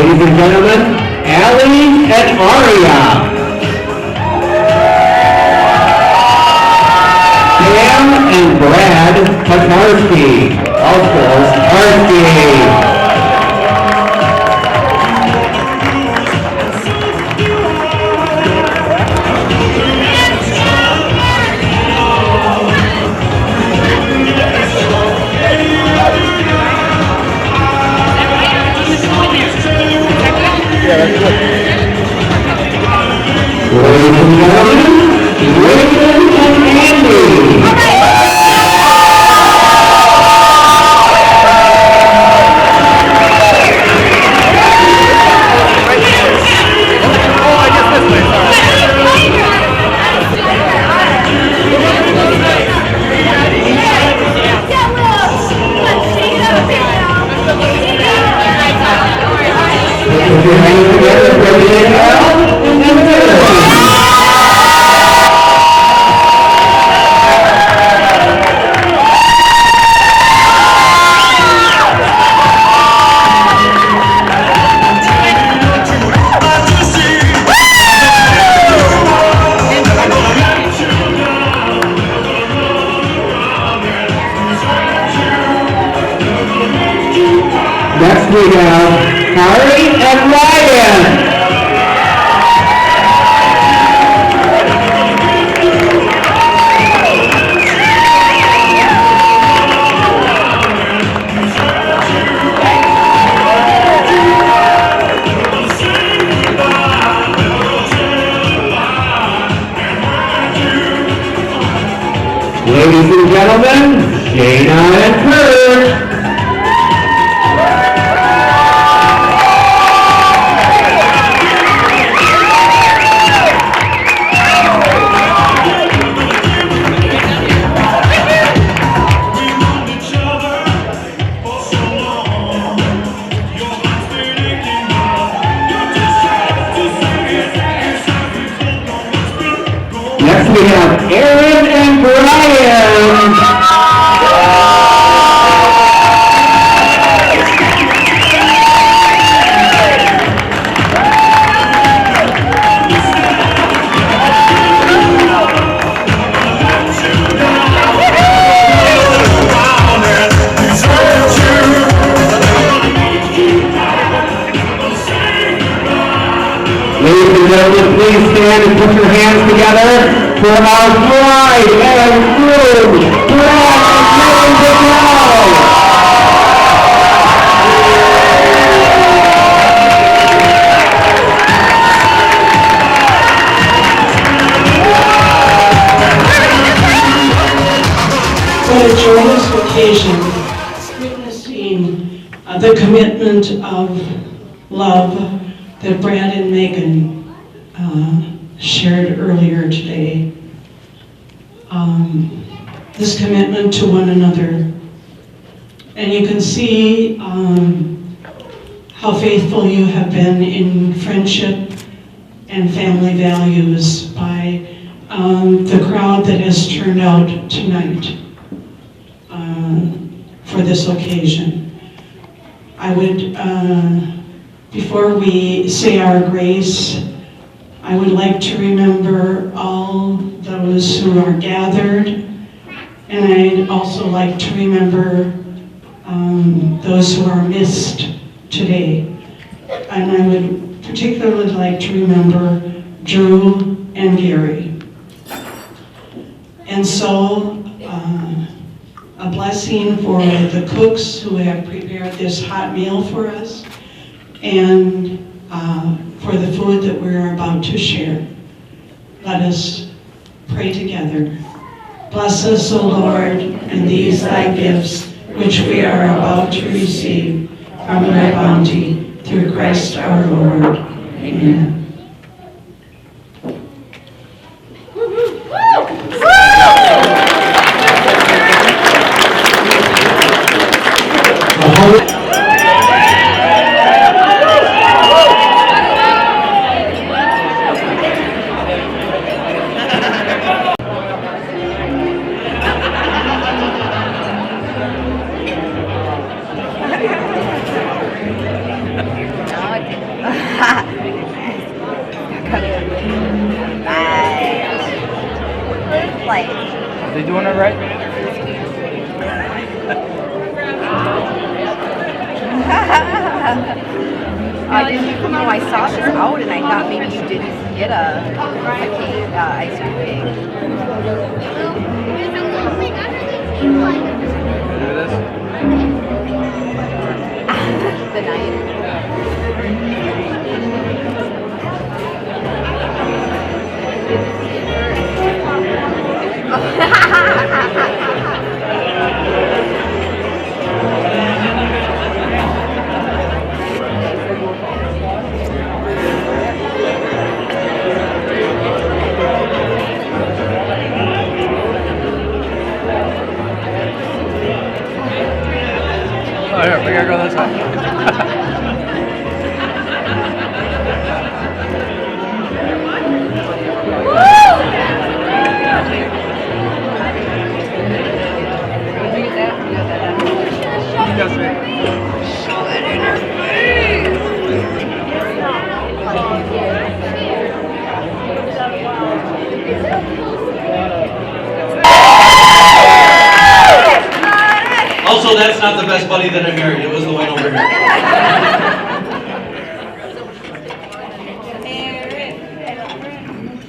Ladies and gentlemen, Allie and Aria. Pam and Brad Pekarsky. Also, Pekarsky. Ladies and gentlemen, Raven and Andy. Put your hands together for the Al and the Next we have Harry and Ryan. Ladies and gentlemen, Shayna and Kurt. Next we have Aaron and Brian. Ladies and gentlemen, please stand and put your hands together for our bride and groom, Brad and Budde-Pitel. What a joyous occasion, witnessing the commitment of love that Brad and Megan shared earlier today. This commitment to one another. And you can see how faithful you have been in friendship and family values by the crowd that has turned out tonight for this occasion. I would, before we say our grace, I would like to remember all those who are gathered, and I'd also like to remember those who are missed today. And I would particularly like to remember Drew and Gary. And so, a blessing for the cooks who have prepared this hot meal for us, and for the food that we're about to share. Let us pray together. Bless us, O Lord, and these thy gifts, which we are about to receive from thy bounty, through Christ our Lord. Amen. like? Are they doing it right? Didn't you know I saw this out and I thought maybe you didn't get a cake, ice cream cake. The knife. Oh, here, we gotta go this way. Also, that's not the best buddy that I married. It was the one over here. I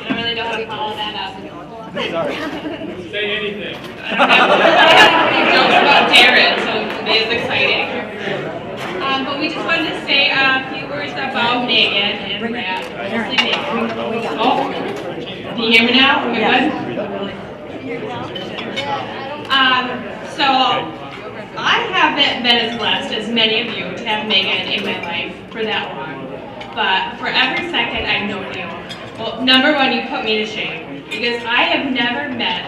don't really know how to follow that up. Say anything. I have a few jokes about Darren, so today is exciting. But we just wanted to say a few words about Megan and Brad. Mostly Megan. Oh, can you hear me now? Am I good? So I haven't been as blessed as many of you to have Megan in my life for that long. But for every second I've known you, well, number one, you put me to shame. Because I have never met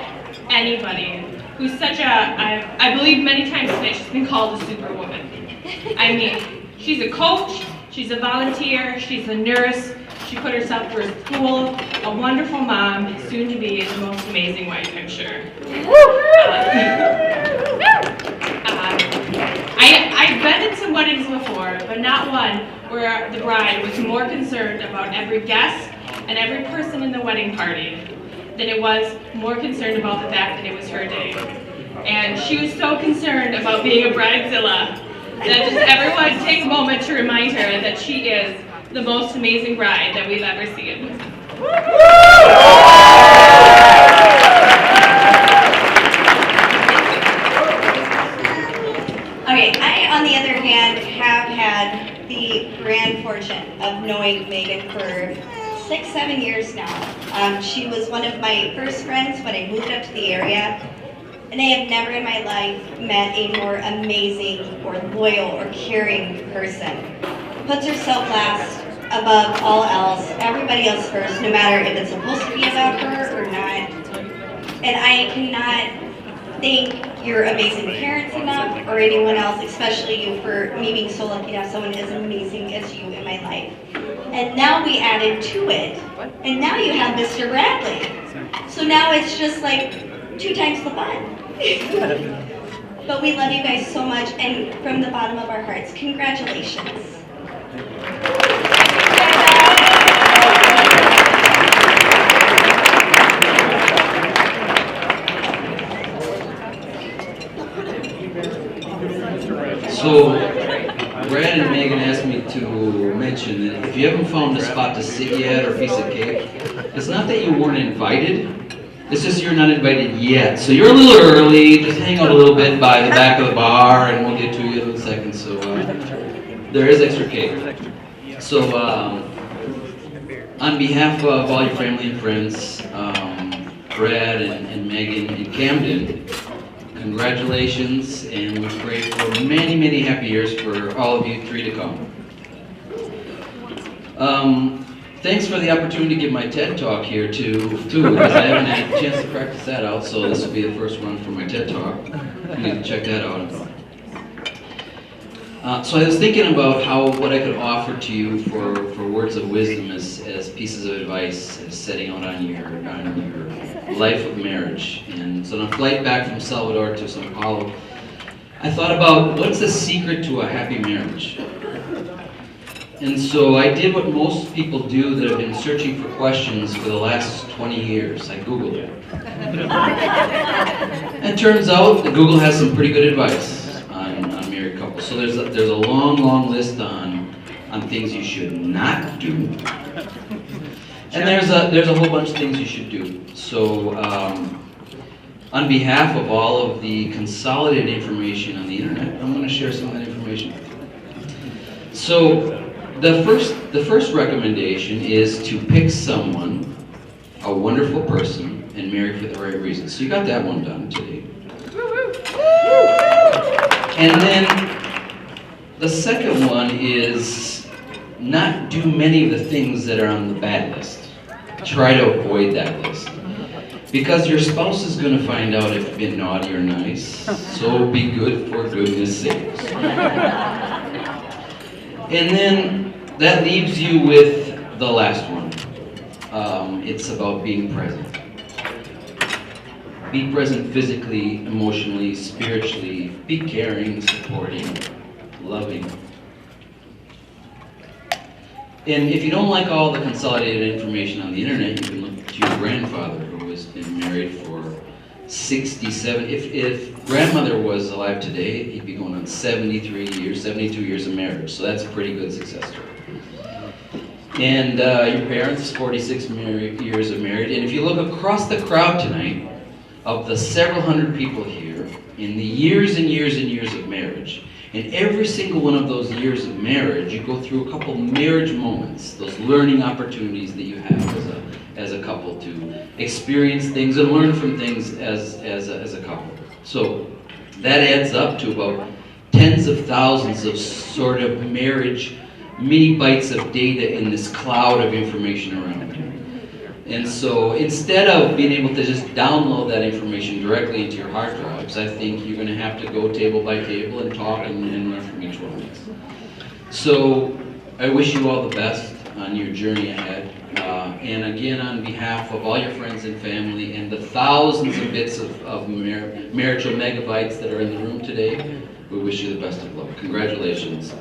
anybody who's such a, I believe many times today she's been called a superwoman. I mean, she's a coach, she's a volunteer, she's a nurse, she put herself through school, a wonderful mom, soon to be the most amazing wife, I'm sure. I've been in some weddings before, but not one where the bride was more concerned about every guest and every person in the wedding party than it was more concerned about the fact that it was her day. And she was so concerned about being a bridezilla that just everyone take a moment to remind her that she is the most amazing bride that we've ever seen. Okay, I, on the other hand, have had the grand fortune of knowing Megan for 6-7 years now. She was one of my first friends when I moved up to the area, and I have never in my life met a more amazing or loyal or caring person. Puts herself last above all else, everybody else first, no matter if it's supposed to be about her or not. And I cannot thank your amazing parents enough, or anyone else, especially you, for me being so lucky to have someone as amazing as you in my life. And now we added to it, and now you have Mr. Bradley. So now it's just like 2 times the fun. But we love you guys so much, and from the bottom of our hearts, congratulations. So, Brad and Megan asked me to mention that if you haven't found a spot to sit yet or a piece of cake, it's not that you weren't invited, it's just you're not invited yet. So you're a little early, just hang out a little bit by the back of the bar and we'll get to you in a second. So there is extra cake. So on behalf of all your family and friends, Brad and Megan in Camden, congratulations, and we pray for many, many happy years for all of you 3 to come. Thanks for the opportunity to give my TED Talk here too, because I haven't had a chance to practice that out, so this will be the first one for my TED Talk. You need to check that out. So I was thinking about what I could offer to you for words of wisdom as pieces of advice as setting out on your life of marriage. And so on a flight back from Salvador to Sao Paulo, I thought about what's the secret to a happy marriage. And so I did what most people do that have been searching for questions for the last 20 years. I Googled it. And it turns out that Google has some pretty good advice on married couples. So there's a long list on things you should not do. And there's a whole bunch of things you should do. So on behalf of all of the consolidated information on the internet, I'm going to share some of that information with you. So the first recommendation is to pick someone, a wonderful person, and marry for the right reasons. So you got that one done today. And then the second one is not do many of the things that are on the bad list. Try to avoid that list. Because your spouse is going to find out if you've been naughty or nice. So be good for goodness sakes. And then that leaves you with the last one. It's about being present. Be present physically, emotionally, spiritually. Be caring, supporting, loving. And if you don't like all the consolidated information on the internet, you can look to your grandfather, who has been married for 67. If grandmother was alive today, he'd be going on 72 years of marriage. So that's a pretty good success story. And your parents, 46 years of marriage. And if you look across the crowd tonight, of the several hundred people here, in the years and years and years of marriage, in every single one of those years of marriage, you go through a couple marriage moments, those learning opportunities that you have as a couple to experience things and learn from things as a couple. So that adds up to about tens of thousands of sort of marriage mini bites of data in this cloud of information around you. And so instead of being able to just download that information directly into your hard drives, I think you're going to have to go table by table and talk and learn from each one of these. So I wish you all the best on your journey ahead. And again, on behalf of all your friends and family and the thousands of bits of marital megabytes that are in the room today, we wish you the best of luck. Congratulations,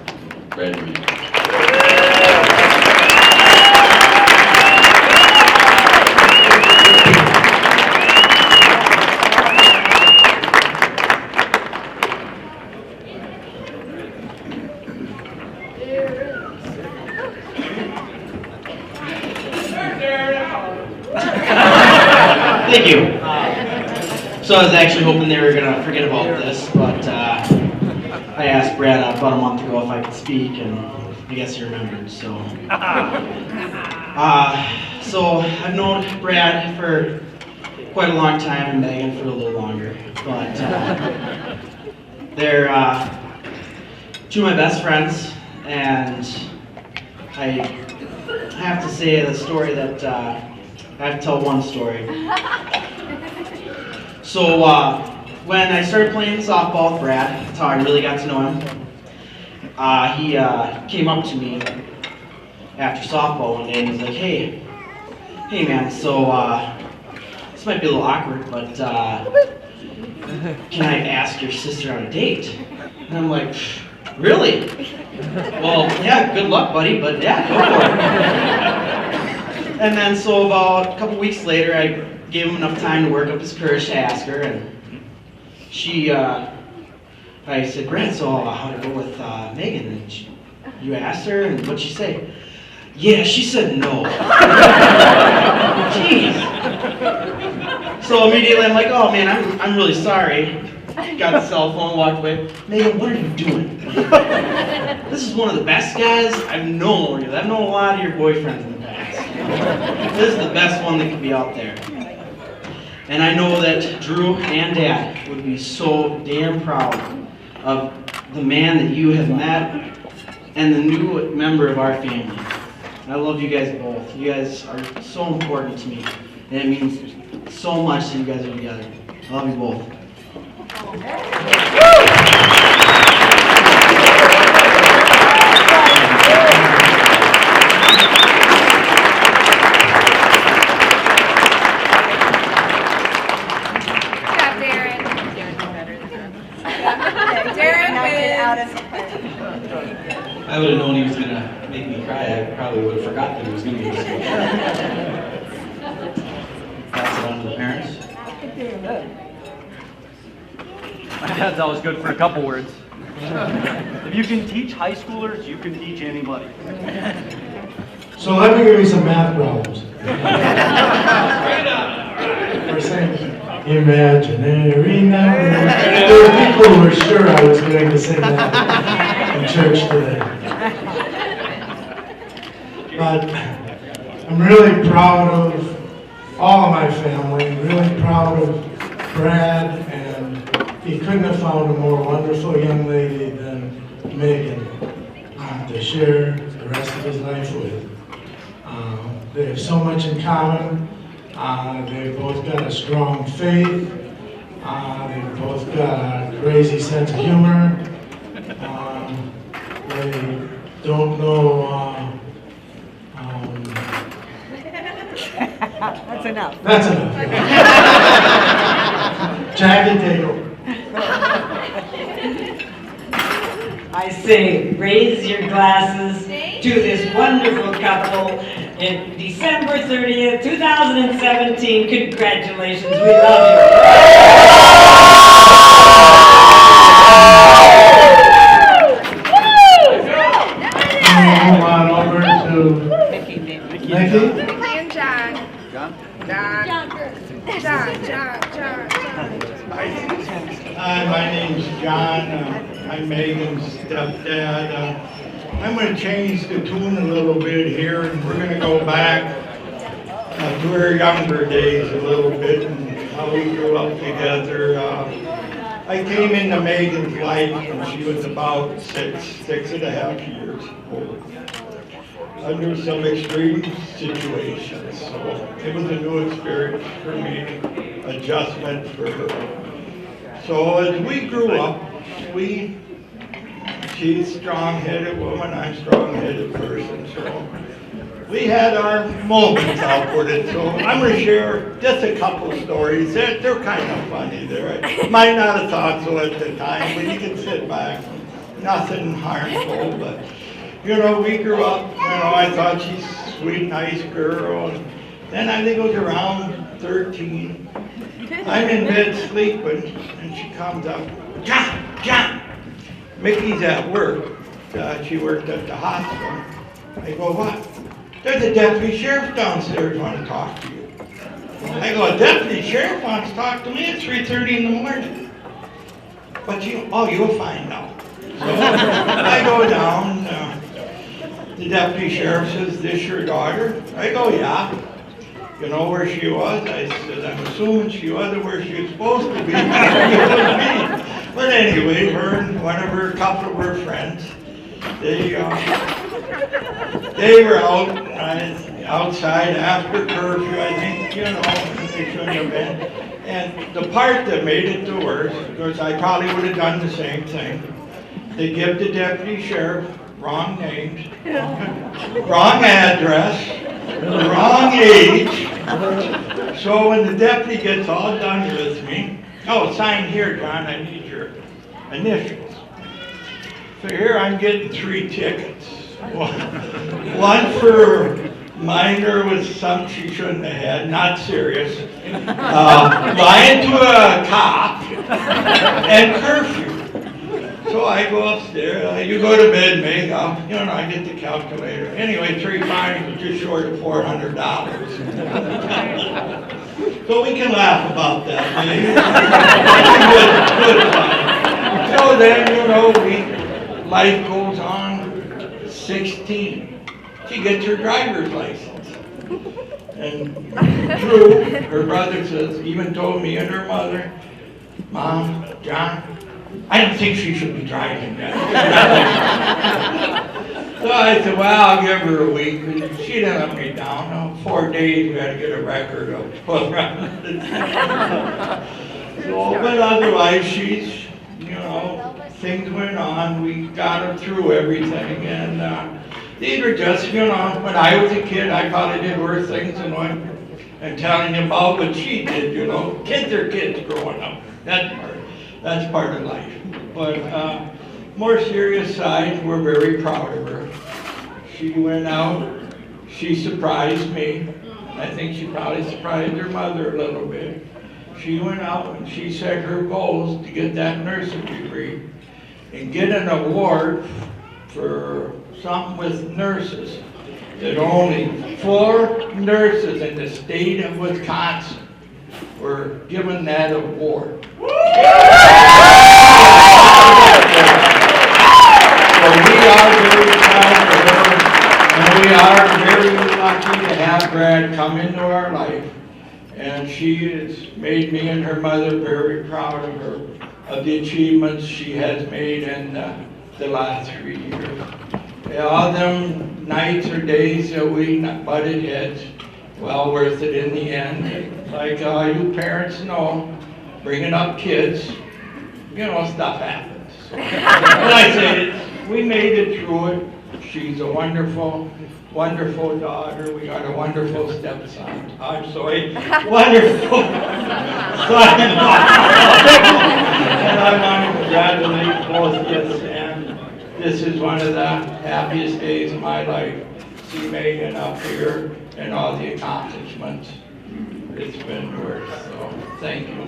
Brad and Megan. Thank you. So I was actually hoping they were going to forget about this, but I asked Brad about a month ago if I could speak, and I guess he remembered. So I've known Brad for quite a long time and Megan for a little longer, but they're two of my best friends, and I have to say the story that I have to tell one story. So when I started playing softball with Brad, that's how I really got to know him. He came up to me after softball one day and was like, hey man, so this might be a little awkward, but can I ask your sister on a date? And I'm like, really? Well, yeah, good luck, buddy, but yeah, go for it. And then so about a couple weeks later, I gave him enough time to work up his courage to ask her, and I said, Brad, so how'd it go with Megan? And you asked her, and what'd she say? Yeah, she said no. Jeez. So immediately I'm like, oh man, I'm really sorry. Got the cell phone, walked away. Megan, what are you doing? This is one of the best guys I've known. I've known a lot of your boyfriends in the past. This is the best one that could be out there. And I know that Drew and Dad would be so damn proud of the man that you have met and the new member of our family. I love you guys both. You guys are so important to me. And it means so much that you guys are together. I love you both. I would have known he was gonna make me cry, I probably would have forgotten it was going to be a speech. Pass it on to the parents. My dad's always good for a couple words. If you can teach high schoolers, you can teach anybody. So let me give you some math problems. We're saying imaginary number. There were people who were sure I was going to sing that in church today. But I'm really proud of all of my family, really proud of Brad, and he couldn't have found a more wonderful young lady than Megan to share the rest of his life with. They have so much in common. They've both got a strong faith. They've both got a crazy sense of humor. They don't know. That's enough. That's enough. Jackie, take over. I say, raise your glasses to this wonderful couple in December 30th, 2017. Congratulations, we love you. Move on over to Mickey. And John. Hi, my name's John. I'm Megan's stepdad. I'm going to change the tune a little bit here, and we're going to go back to our younger days a little bit and how we grew up together. I came into Megan's life when she was about six and a half years old, under some extreme situations. So it was a new experience for me, adjustment for her. So as we grew up, she's a strong-headed woman, I'm a strong-headed person, so we had our moments, I'll put it. So I'm going to share just a couple of stories. They're kind of funny. I might not have thought so at the time, but you can sit back. Nothing harmful, but you know, we grew up, you know, I thought she's a sweet, nice girl. And then I think it was around 13. I'm in bed sleeping, and she comes up, John, Mickey's at work. She worked at the hospital. I go, what? There's a deputy sheriff downstairs want to talk to you. I go, a deputy sheriff wants to talk to me at 3:30 in the morning. But you'll find out. So I go down. The deputy sheriff says, this your daughter? I go, yeah. You know where she was? I said, I'm assuming she wasn't where she was supposed to be. But anyway, her and a couple of her friends, they were outside after curfew, I think, you know, they shouldn't have been. And the part that made it the worst, because I probably would have done the same thing, they give the deputy sheriff wrong names, wrong address, wrong age. So when the deputy gets all done with me, oh, sign here, John, I need your initials. So here I'm getting 3 tickets. One for minor with something she shouldn't have had, not serious. Lying to a cop, and curfew. So I go upstairs, you go to bed, Meg, you know, I get the calculator. Anyway, 3 fines was just short of $400. So we can laugh about that, Meg. Good fun. So then, you know, life goes on. 16, she gets her driver's license. And Drew, her brother, even told me and her mother, Mom, John, I don't think she should be driving that. So I said, well, I'll give her a week. And she didn't let me down. 4 days, we had to get a record of what around. So, but otherwise, she's, you know, things went on. We got her through everything. And these were just, you know, when I was a kid, I probably did worse things than what I'm telling you about, but she did, you know. Kids are kids growing up. That's part of life. But more serious side, we're very proud of her. she went out, she surprised me. I think she probably surprised her mother a little bit. She went out and she set her goals to get that nursing degree and get an award for something with nurses. That only 4 nurses in the state of Wisconsin were given that award. So we are very proud of her, and we are very lucky to have Brad come into our life. And she has made me and her mother very proud of her, of the achievements she has made in the last 3 years. Yeah, all them nights or days that we butted heads, well worth it in the end. Like you parents know, bringing up kids, you know, stuff happens. So, but I say, we made it through it. She's a wonderful, wonderful daughter. We got a wonderful stepson. I'm sorry, wonderful son-in-law. And I want to congratulate both kids, and this is one of the happiest days of my life. See Megan up here and all the accomplishments it's been worth. So thank you.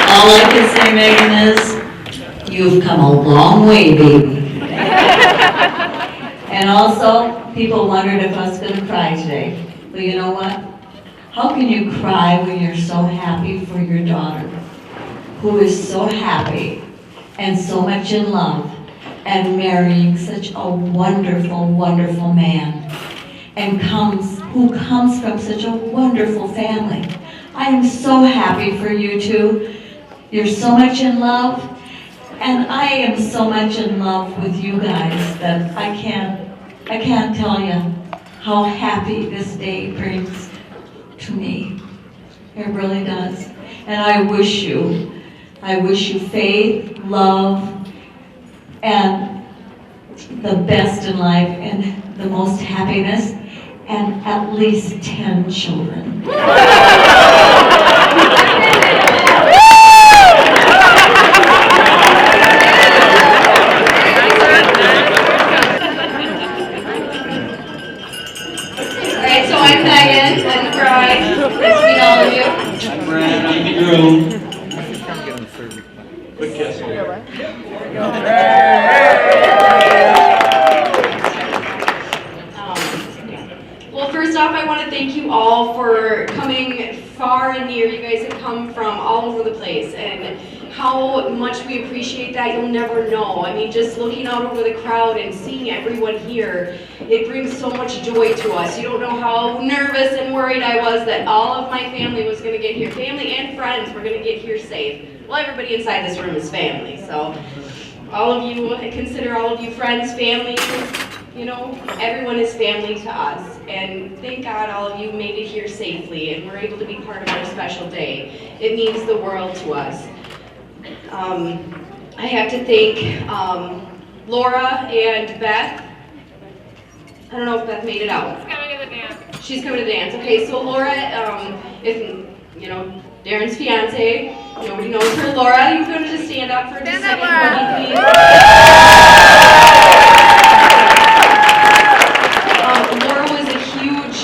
All I can say, Megan, is you've come a long way, baby. And also, people wondered if I was going to cry today. But you know what? How can you cry when you're so happy for your daughter, who is so happy and so much in love and marrying such a wonderful, wonderful man, and who comes from such a wonderful family? I am so happy for you two. You're so much in love, and I am so much in love with you guys that I can't tell you how happy this day brings to me. It really does. And I wish you faith, love, and the best in life and the most happiness, and at least 10 children. Alright, so I'm Megan, I'm the bride. Nice to meet all of you. Brad, I'm the groom. Quick kiss. Well, first off, I want to thank you all for coming far and near. You guys have come from all over the place, and how much we appreciate that, you'll never know. I mean, just looking out over the crowd and seeing everyone here, it brings so much joy to us. You don't know how nervous and worried I was that all of my family was going to get here. Family and friends were going to get here safe. Well, everybody inside this room is family, so all of you, I consider all of you friends, family. You know, everyone is family to us, and thank God all of you made it here safely and were able to be part of our special day. It means the world to us. I have to thank Laura and Beth. I don't know if Beth made it out. She's coming to the dance. She's coming to the dance. Okay, so Laura, if you know, Darren's fiance, nobody knows her. Laura, you're going to just stand up for just a second for me, please. Laura was a huge,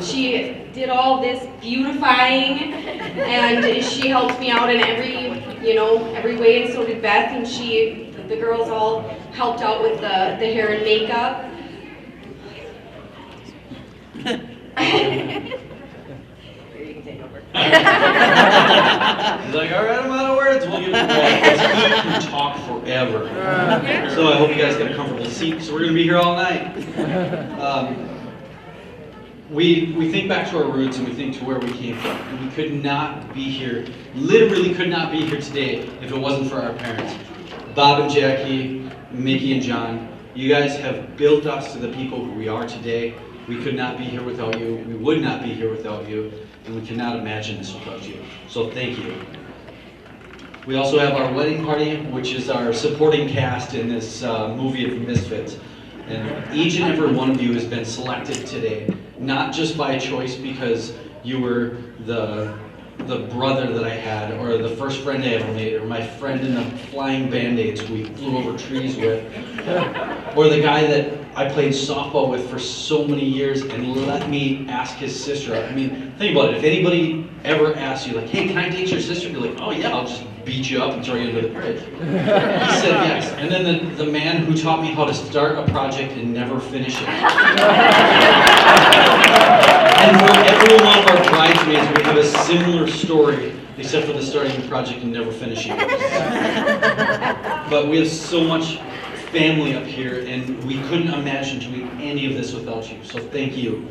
she did all this beautifying, and she helped me out in every way, and so did Beth, and the girls all helped out with the hair and makeup. He's like, all right, I'm out of words. We'll give it to Brad, because he can talk forever. So I hope you guys get a comfortable seat, because we're going to be here all night. We think back to our roots, and we think to where we came from. And we could not be here, literally could not be here today if it wasn't for our parents. Bob and Jackie, Mickey and John, you guys have built us to the people who we are today. We could not be here without you. We would not be here without you. And we cannot imagine this without you. So thank you. We also have our wedding party, which is our supporting cast in this movie of Misfits. And each and every one of you has been selected today, not just by choice because you were the the brother that I had, or the first friend I ever made, or my friend in the flying Band-Aids we flew over trees with, or the guy that I played softball with for so many years and let me ask his sister out. I mean, think about it. If anybody ever asks you, like, hey, can I date your sister? You're like, oh yeah, I'll just beat you up and throw you into the bridge. He said yes. And then the man who taught me how to start a project and never finish it. And for every one of our bridesmaids, we have a similar story, except for the starting the project and never finishing it. But we have so much family up here, and we couldn't imagine doing any of this without you, so thank you.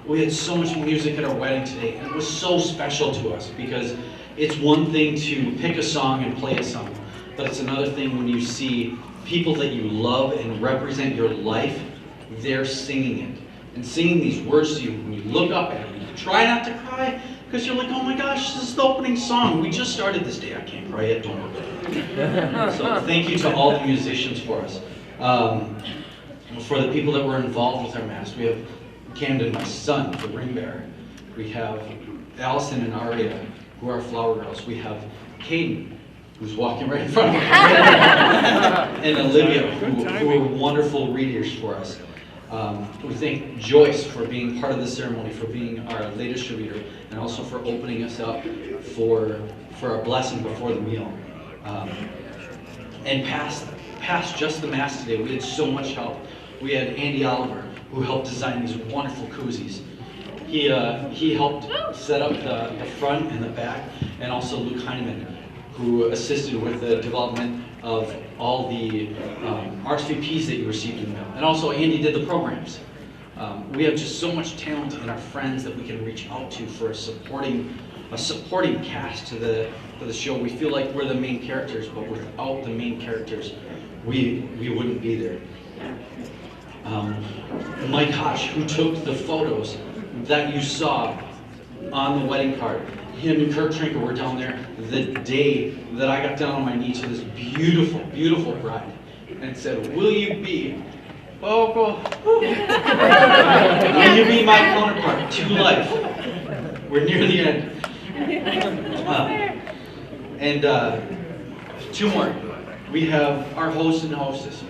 We had so much music at our wedding today, and it was so special to us, because it's one thing to pick a song and play a song, but it's another thing when you see people that you love and represent your life, they're singing it, and singing these words to you. When you look up at it, you try not to cry, because you're like, oh my gosh, this is the opening song. We just started this day. I can't cry yet, don't worry. So thank you to all the musicians for us. For the people that were involved with our Mass, we have Camden, my son, the ring bearer. We have Allison and Aria, who are flower girls. We have Caden, who's walking right in front of us. And Olivia, who are wonderful readers for us. We thank Joyce for being part of the ceremony, for being our lay distributor, and also for opening us up for our blessing before the meal. And past just the Mass today, we had so much help. We had Andy Oliver, who helped design these wonderful koozies. He helped set up the front and the back, and also Luke Heineman, who assisted with the development of all the RSVPs that you received in the mail. And also Andy did the programs. We have just so much talent in our friends that we can reach out to for a supporting cast to the show. We feel like we're the main characters, but without the main characters, we wouldn't be there. Mike Hosh, who took the photos that you saw on the wedding card. Him and Kurt Trinker were down there the day that I got down on my knees to this beautiful, beautiful bride and said, will you be my counterpart to life? We're near the end. Two more. We have our host and hostess,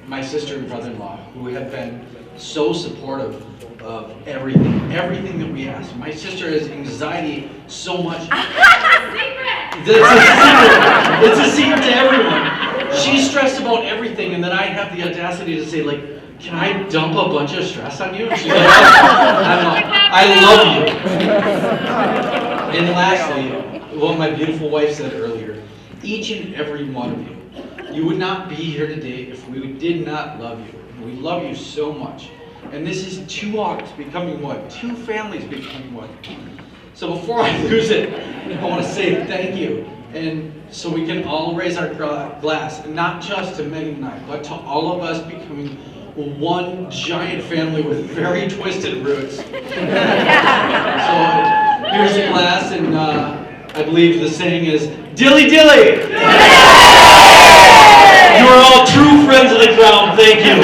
my sister and brother-in-law, who have been so supportive of everything that we ask. My sister has anxiety so much. It's a secret to everyone. She's stressed about everything, and then I have the audacity to say, like, can I dump a bunch of stress on you? She's like, I love you. And lastly, what my beautiful wife said earlier, each and every one of you would not be here today if we did not love you. We love you so much. And this is 2 hearts becoming one, 2 families becoming one. So before I lose it, I want to say thank you. And so we can all raise our glass, and not just to Megan and I, but to all of us becoming one giant family with very twisted roots. So here's the glass, and I believe the saying is, dilly dilly! You are all true friends of the crown, thank you.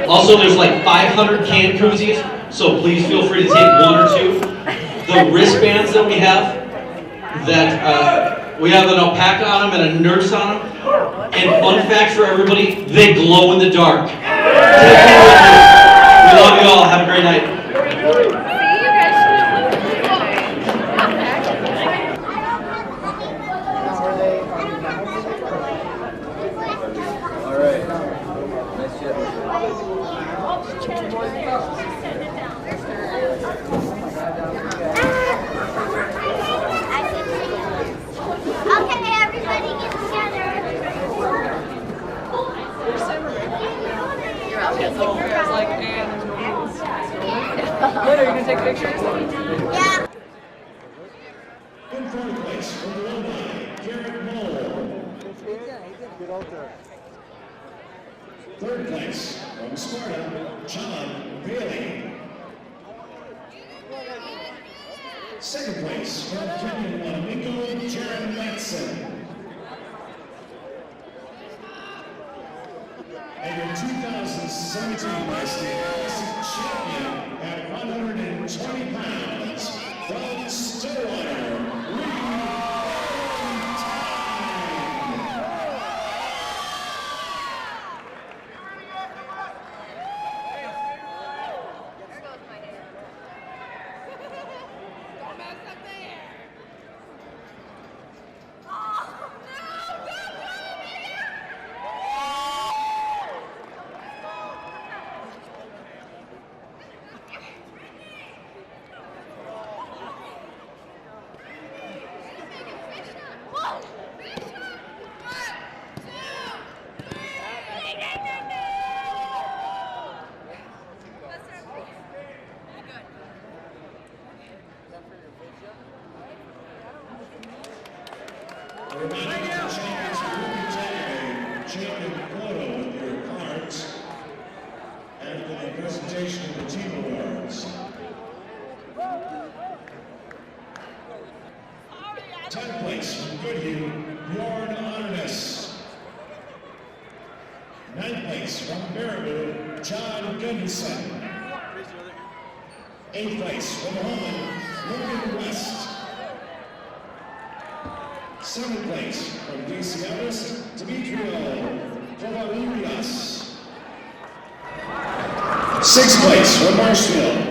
Also, there's like 500 canned koozies, so please feel free to take 1 or 2. The wristbands that we have we have an alpaca on them and a nurse on them. And fun fact for everybody, they glow in the dark. Take care of you. We love you all. Have a great night. Are you gonna take pictures? Yeah. In third place, number 1, Garrett Moll. Get out there. Third place from Sparta, John Bailey. Second place from Kenyon, Wamiko, Jared Matson. And your 2017 Classic champion at 120 pounds from Stillwater, champion photo with your cards after the presentation of the team awards. 10th place from Goodhue, Bjorn Arnes. 9th place from Baraboo, John Gunnason. 8th place from Holman, Logan West. 7th place from DC Ellis, Demetrio Kovalias. 6th place from Marshfield,